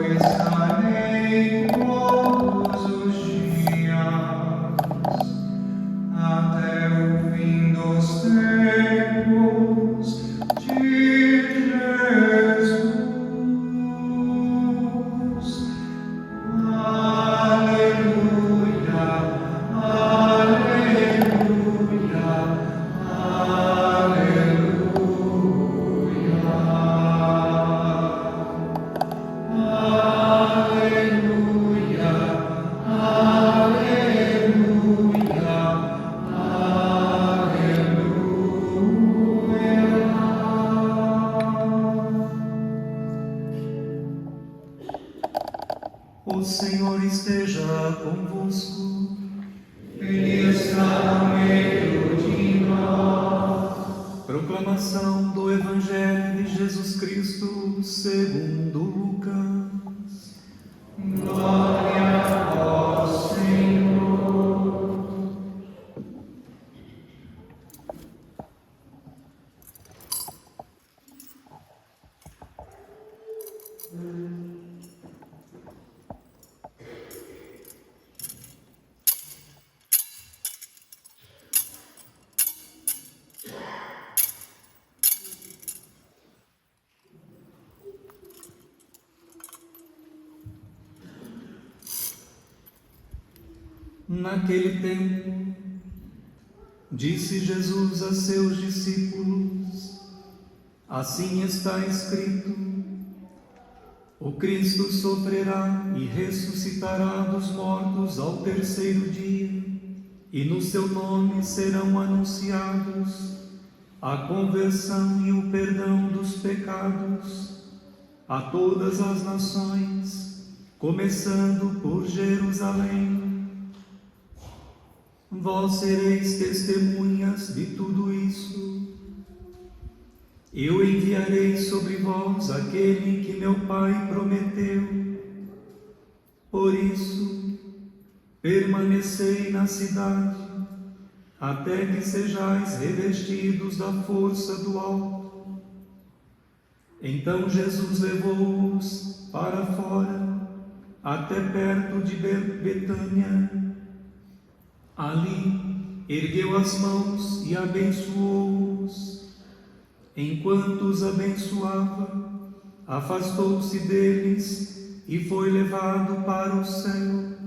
estarei todos os dias, até o fim dos tempos de Jesus. Aleluia, aleluia, o Senhor esteja convosco. Ele está no meio de nós. Proclamação do Evangelho de Jesus Cristo segundo Lucas. Glória a vós, Senhor. Naquele tempo, disse Jesus a seus discípulos: assim está escrito: o Cristo sofrerá e ressuscitará dos mortos ao terceiro dia, e no seu nome serão anunciados a conversão e o perdão dos pecados a todas as nações, começando por Jerusalém. Vós sereis testemunhas de tudo isso. Eu enviarei sobre vós aquele que meu Pai prometeu. Por isso, permanecei na cidade, até que sejais revestidos da força do alto. Então Jesus levou-os para fora, até perto de Betânia. Ali, ergueu as mãos e abençoou-os. Enquanto os abençoava, afastou-se deles e foi levado para o céu.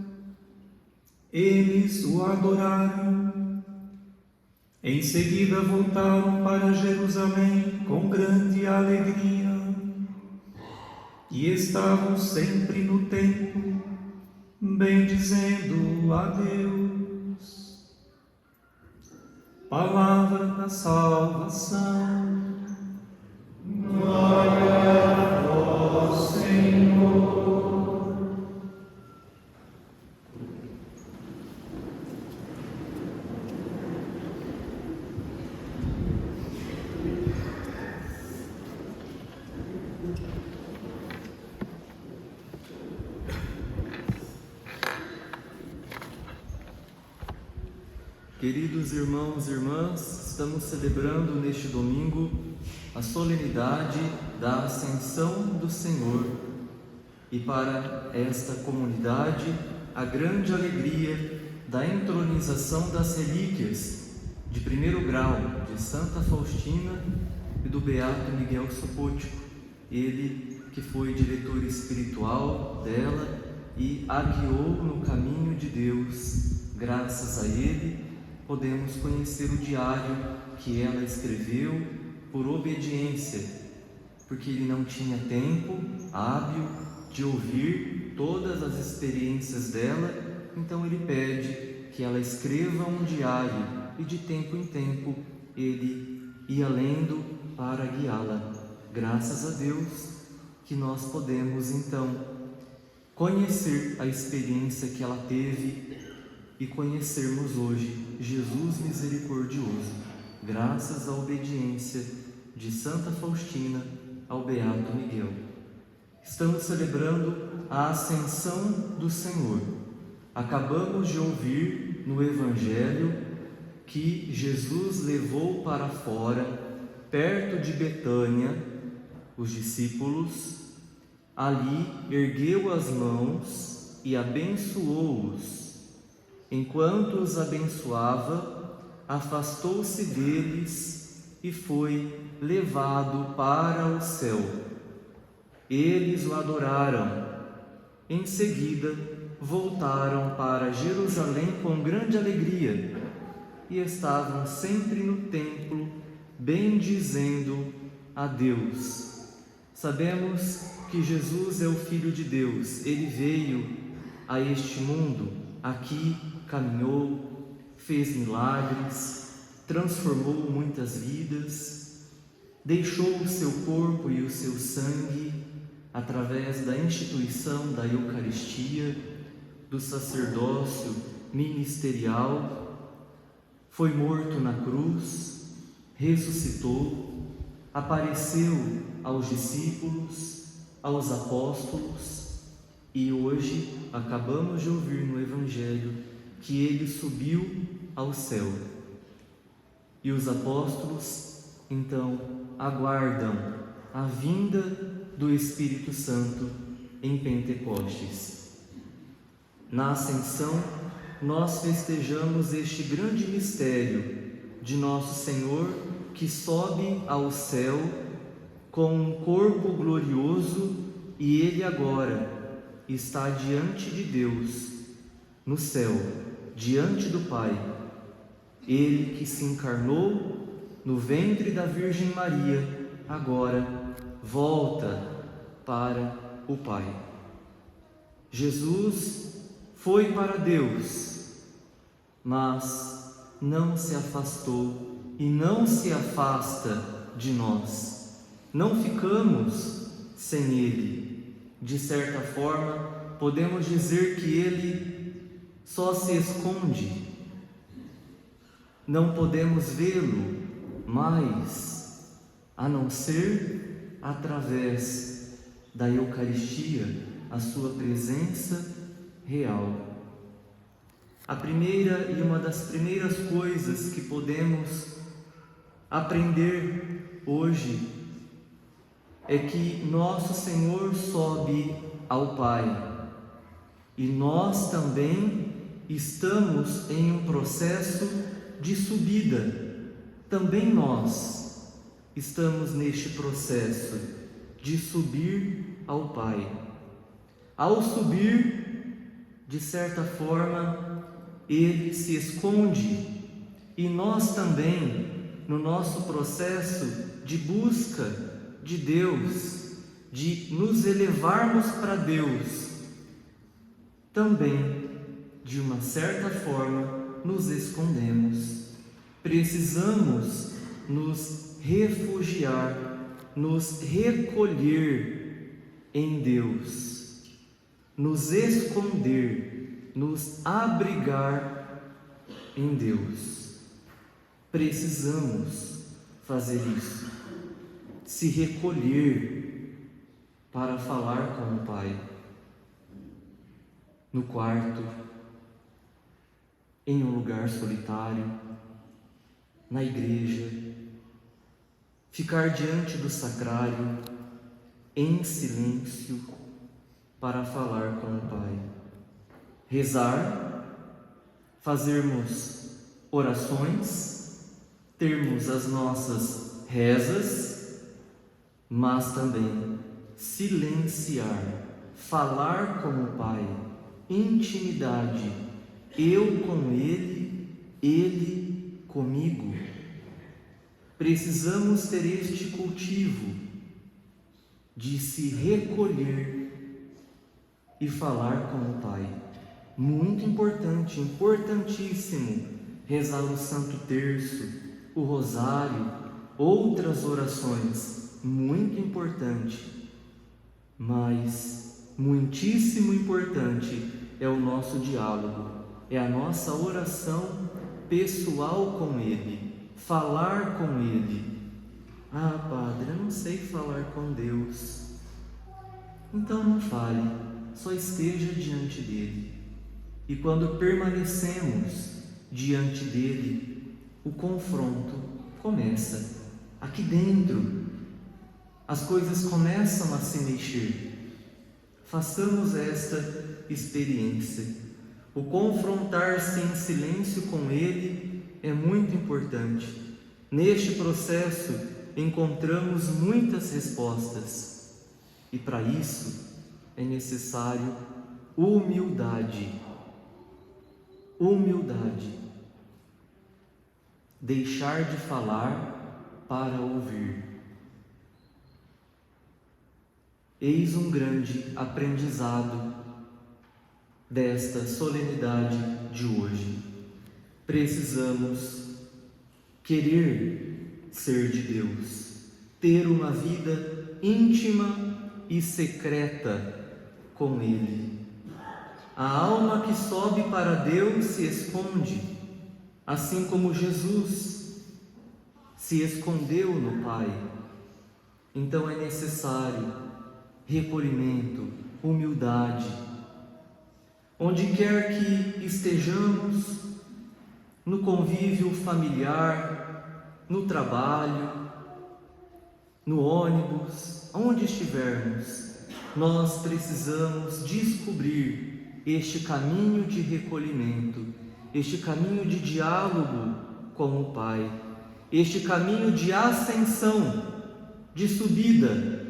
Eles o adoraram. Em seguida voltaram para Jerusalém com grande alegria e estavam sempre no templo, bendizendo a Deus. Palavra da salvação. Glória a vós, Senhor. Queridos irmãos e irmãs, estamos celebrando neste domingo a solenidade da Ascensão do Senhor. E para esta comunidade, a grande alegria da entronização das relíquias de primeiro grau de Santa Faustina e do Beato Miguel Sopótico, ele que foi diretor espiritual dela e a guiou no caminho de Deus. Graças a ele, podemos conhecer o diário que ela escreveu por obediência, porque ele não tinha tempo hábil de ouvir todas as experiências dela, então ele pede que ela escreva um diário e de tempo em tempo ele ia lendo para guiá-la. Graças a Deus que nós podemos então conhecer a experiência que ela teve e conhecermos hoje Jesus misericordioso, graças à obediência de Santa Faustina ao Beato Miguel. Estamos celebrando a Ascensão do Senhor. Acabamos de ouvir no Evangelho que Jesus levou para fora, perto de Betânia, os discípulos, ali ergueu as mãos e abençoou-os. Enquanto os abençoava, afastou-se deles e foi levado para o céu. Eles o adoraram. Em seguida, voltaram para Jerusalém com grande alegria e estavam sempre no templo, bendizendo a Deus. Sabemos que Jesus é o Filho de Deus. Ele veio a este mundo, aqui caminhou, fez milagres, transformou muitas vidas, deixou o seu corpo e o seu sangue através da instituição da Eucaristia, do sacerdócio ministerial, foi morto na cruz, ressuscitou, apareceu aos discípulos, aos apóstolos, e hoje acabamos de ouvir no Evangelho que ele subiu ao céu. E os apóstolos, então, aguardam a vinda do Espírito Santo em Pentecostes. Na Ascensão, nós festejamos este grande mistério de Nosso Senhor que sobe ao céu com um corpo glorioso, e Ele agora está diante de Deus, no céu, diante do Pai. Ele que se encarnou no ventre da Virgem Maria, agora volta para o Pai. Jesus foi para Deus, mas não se afastou e não se afasta de nós. Não ficamos sem Ele. De certa forma, podemos dizer que Ele só se esconde. Não podemos vê-lo mais, a não ser através da Eucaristia, a sua presença real. A primeira e uma das primeiras coisas que podemos aprender hoje é que nosso Senhor sobe ao Pai, e nós também estamos em um processo de subida. Também nós estamos neste processo de subir ao Pai. Ao subir, de certa forma, Ele se esconde, e nós também, no nosso processo de busca de Deus, de nos elevarmos para Deus, também, de uma certa forma, nos escondemos. Precisamos nos refugiar, nos recolher em Deus, nos esconder, nos abrigar em Deus. Precisamos fazer isso, se recolher para falar com o Pai, no quarto, em um lugar solitário, na igreja, ficar diante do sacrário, em silêncio, para falar com o Pai. Rezar, fazermos orações, termos as nossas rezas, mas também silenciar, falar com o Pai, intimidade, eu com Ele comigo. Precisamos ter este cultivo de se recolher e falar com o Pai. Muito importante, importantíssimo, rezar o Santo Terço, o Rosário, outras orações, muito importante. Mas muitíssimo importante é o nosso diálogo, é a nossa oração pessoal com Ele, falar com Ele. Ah, Padre, eu não sei falar com Deus. Então não fale, só esteja diante dEle. E quando permanecemos diante dEle, o confronto começa aqui dentro. As coisas começam a se mexer. Façamos esta experiência. O confrontar-se em silêncio com Ele é muito importante. Neste processo encontramos muitas respostas e para isso é necessário humildade. Humildade. Deixar de falar para ouvir. Eis um grande aprendizado desta solenidade de hoje. Precisamos querer ser de Deus, ter uma vida íntima e secreta com Ele. A alma que sobe para Deus se esconde, assim como Jesus se escondeu no Pai. Então é necessário recolhimento, humildade. Onde quer que estejamos, no convívio familiar, no trabalho, no ônibus, onde estivermos, nós precisamos descobrir este caminho de recolhimento, este caminho de diálogo com o Pai, este caminho de ascensão, de subida.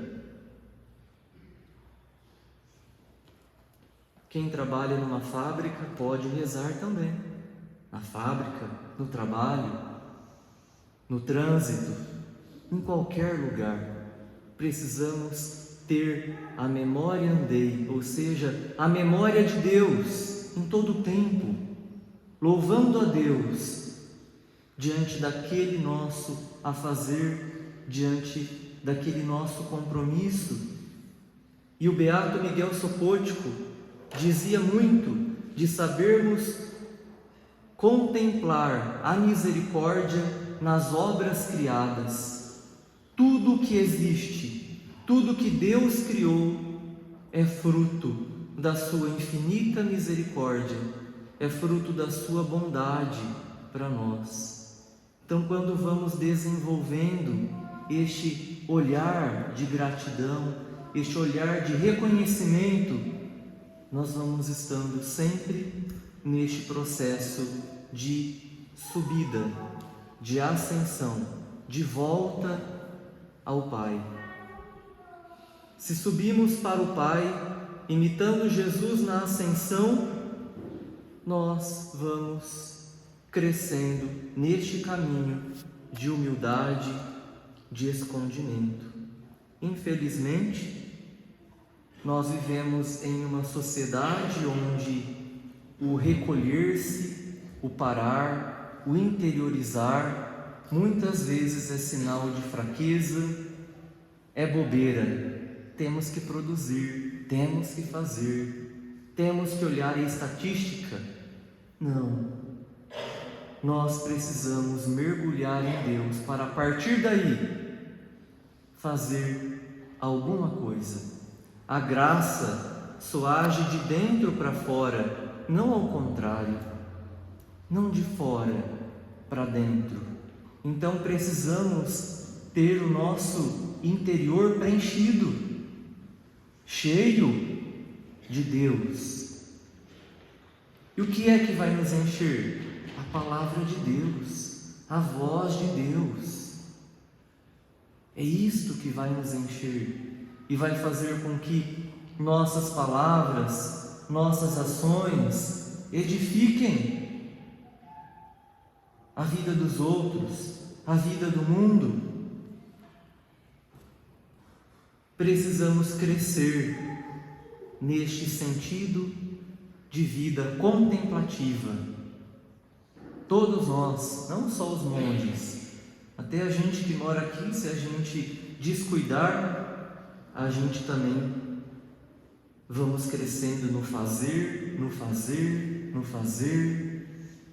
Quem trabalha numa fábrica pode rezar também. Na fábrica, no trabalho, no trânsito, em qualquer lugar. Precisamos ter a memória andei, ou seja, a memória de Deus em todo o tempo, louvando a Deus diante daquele nosso a fazer, diante daquele nosso compromisso. E o beato Miguel Sopótico dizia muito de sabermos contemplar a misericórdia nas obras criadas. Tudo que existe, tudo que Deus criou é fruto da sua infinita misericórdia, é fruto da sua bondade para nós. Então, quando vamos desenvolvendo este olhar de gratidão, este olhar de reconhecimento, nós vamos estando sempre neste processo de subida, de ascensão, de volta ao Pai. Se subimos para o Pai, imitando Jesus na ascensão, nós vamos crescendo neste caminho de humildade, de escondimento. Infelizmente, nós vivemos em uma sociedade onde o recolher-se, o parar, o interiorizar, muitas vezes é sinal de fraqueza, é bobeira. Temos que produzir, temos que fazer, temos que olhar a estatística. Não. Nós precisamos mergulhar em Deus para, a partir daí, fazer alguma coisa. A graça só age de dentro para fora, não ao contrário, não de fora para dentro. Então precisamos ter o nosso interior preenchido, cheio de Deus. E o que é que vai nos encher? A palavra de Deus, a voz de Deus. É isto que vai nos encher e vai fazer com que nossas palavras, nossas ações edifiquem a vida dos outros, a vida do mundo. Precisamos crescer neste sentido de vida contemplativa. Todos nós, não só os monges, até a gente que mora aqui, se a gente descuidar, a gente também vamos crescendo no fazer, no fazer, no fazer,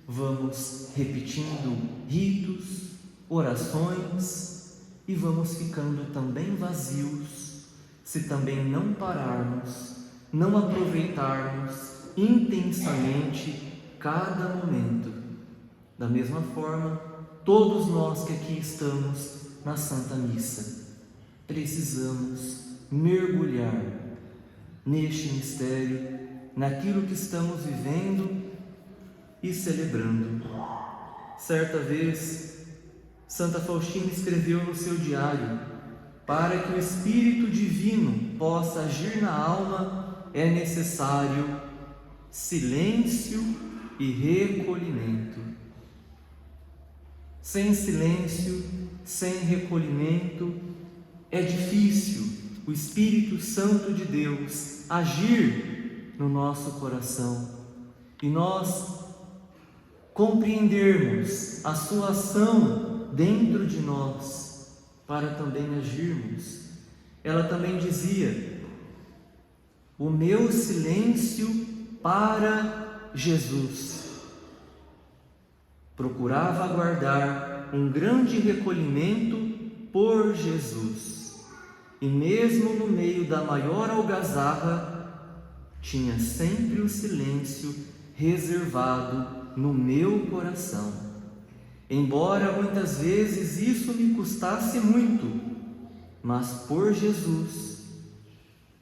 vamos repetindo ritos, orações e vamos ficando também vazios, se também não pararmos, não aproveitarmos intensamente cada momento. Da mesma forma, todos nós que aqui estamos na Santa Missa, precisamos mergulhar neste mistério, naquilo que estamos vivendo e celebrando. Certa vez, Santa Faustina escreveu no seu diário: para que o Espírito Divino possa agir na alma, é necessário silêncio e recolhimento. Sem silêncio, sem recolhimento, é difícil o Espírito Santo de Deus agir no nosso coração e nós compreendermos a sua ação dentro de nós para também agirmos. Ela também dizia: o meu silêncio para Jesus. Procurava guardar um grande recolhimento por Jesus, e mesmo no meio da maior algazarra, tinha sempre o silêncio reservado no meu coração. Embora muitas vezes isso me custasse muito, mas por Jesus,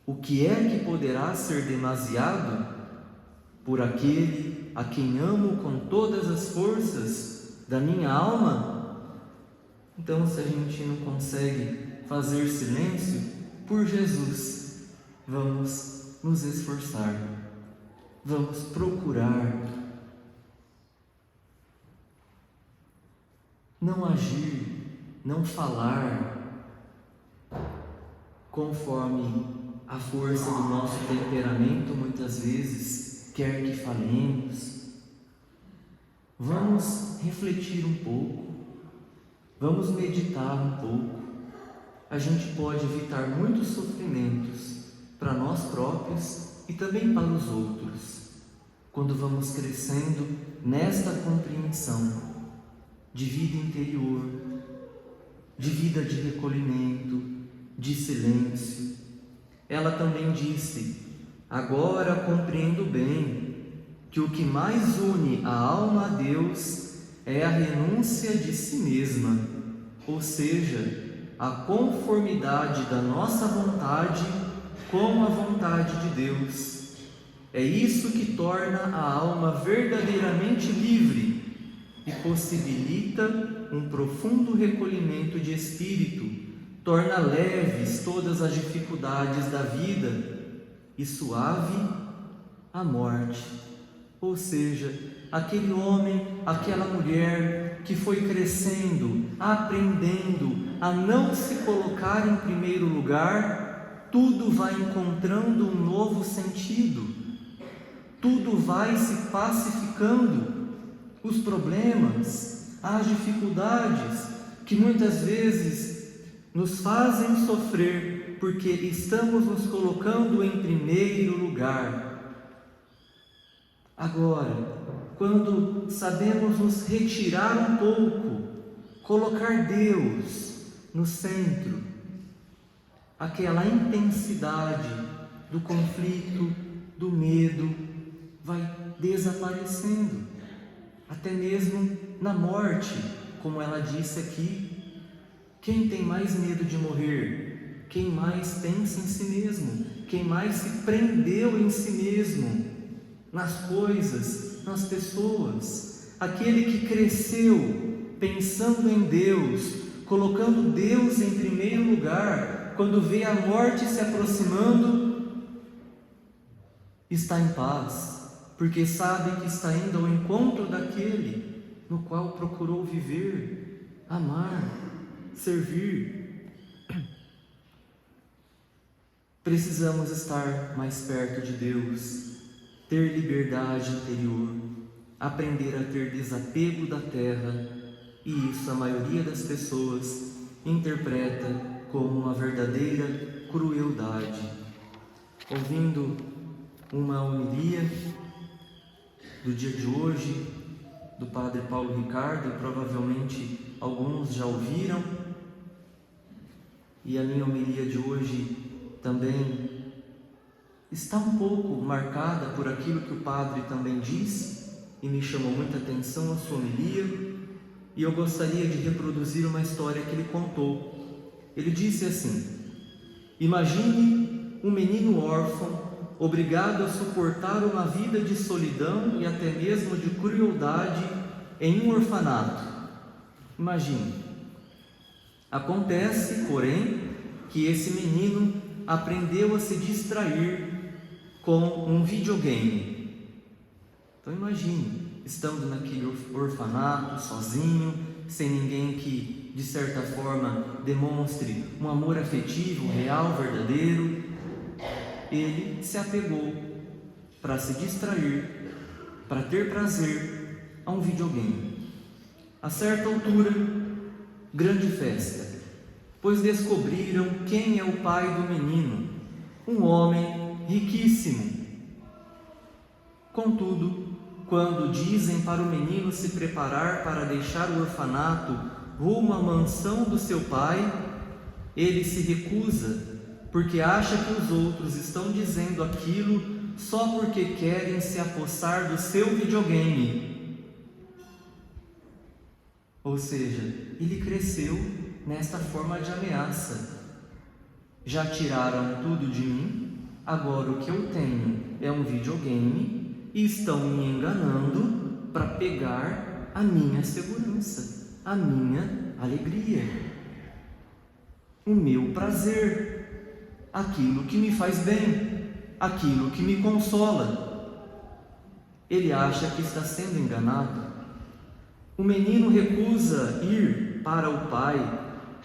o que é que poderá ser demasiado por aquele a quem amo com todas as forças da minha alma? Então, se a gente não consegue fazer silêncio por Jesus, vamos nos esforçar, vamos procurar não agir, não falar conforme a força do nosso temperamento muitas vezes quer que falemos. Vamos refletir um pouco, vamos meditar um pouco. A gente pode evitar muitos sofrimentos para nós próprios e também para os outros, quando vamos crescendo nesta compreensão de vida interior, de vida de recolhimento, de silêncio. Ela também disse: agora compreendo bem que o que mais une a alma a Deus é a renúncia de si mesma, ou seja, a conformidade da nossa vontade com a vontade de Deus. É isso que torna a alma verdadeiramente livre e possibilita um profundo recolhimento de espírito, torna leves todas as dificuldades da vida e suave a morte. Ou seja, aquele homem, aquela mulher que foi crescendo, aprendendo a não se colocar em primeiro lugar, tudo vai encontrando um novo sentido, tudo vai se pacificando. Os problemas, as dificuldades que muitas vezes nos fazem sofrer porque estamos nos colocando em primeiro lugar. Agora, quando sabemos nos retirar um pouco, colocar Deus no centro, aquela intensidade do conflito, do medo, vai desaparecendo. Até mesmo na morte, como ela disse aqui, quem tem mais medo de morrer? Quem mais pensa em si mesmo? Quem mais se prendeu em si mesmo? Nas coisas, nas pessoas? Aquele que cresceu pensando em Deus, colocando Deus em primeiro lugar, quando vê a morte se aproximando, está em paz, porque sabe que está indo ao encontro daquele no qual procurou viver, amar, servir. Precisamos estar mais perto de Deus, ter liberdade interior, aprender a ter desapego da terra, e isso a maioria das pessoas interpreta como uma verdadeira crueldade. Ouvindo uma homilia do dia de hoje, do Padre Paulo Ricardo, e provavelmente alguns já ouviram, e a minha homilia de hoje também está um pouco marcada por aquilo que o Padre também disse, e me chamou muita atenção a sua homilia, e eu gostaria de reproduzir uma história que ele contou. Ele disse assim: imagine um menino órfão obrigado a suportar uma vida de solidão e até mesmo de crueldade em um orfanato. Imagine. Acontece, porém, que esse menino aprendeu a se distrair com um videogame. Então imagine, estando naquele orfanato, sozinho, sem ninguém que, de certa forma, demonstre um amor afetivo, real, verdadeiro, ele se apegou para se distrair, para ter prazer a um videogame. A certa altura, grande festa, pois descobriram quem é o pai do menino, um homem riquíssimo. Contudo, quando dizem para o menino se preparar para deixar o orfanato rumo à mansão do seu pai, ele se recusa, porque acha que os outros estão dizendo aquilo só porque querem se apossar do seu videogame. Ou seja, ele cresceu nesta forma de ameaça. Já tiraram tudo de mim, agora o que eu tenho é um videogame e estão me enganando para pegar a minha segurança, a minha alegria, o meu prazer, aquilo que me faz bem, aquilo que me consola. Ele acha que está sendo enganado. O menino recusa ir para o pai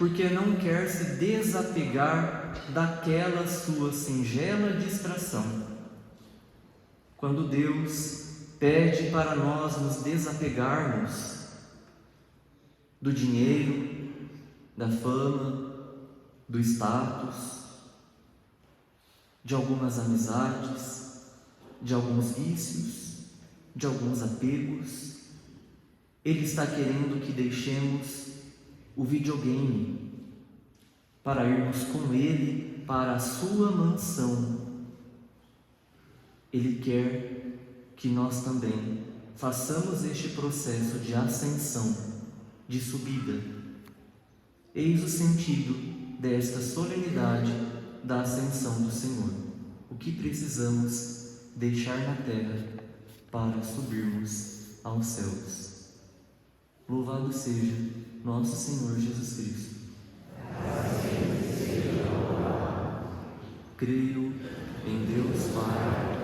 porque não quer se desapegar daquela sua singela distração. Quando Deus pede para nós nos desapegarmos do dinheiro, da fama, do status, de algumas amizades, de alguns vícios, de alguns apegos, Ele está querendo que deixemos o videogame para irmos com Ele para a sua mansão. Ele quer que nós também façamos este processo de ascensão, de subida. Eis o sentido desta solenidade da ascensão do Senhor. O que precisamos deixar na terra para subirmos aos céus. Louvado seja nosso Senhor Jesus Cristo. Creio em Deus Pai,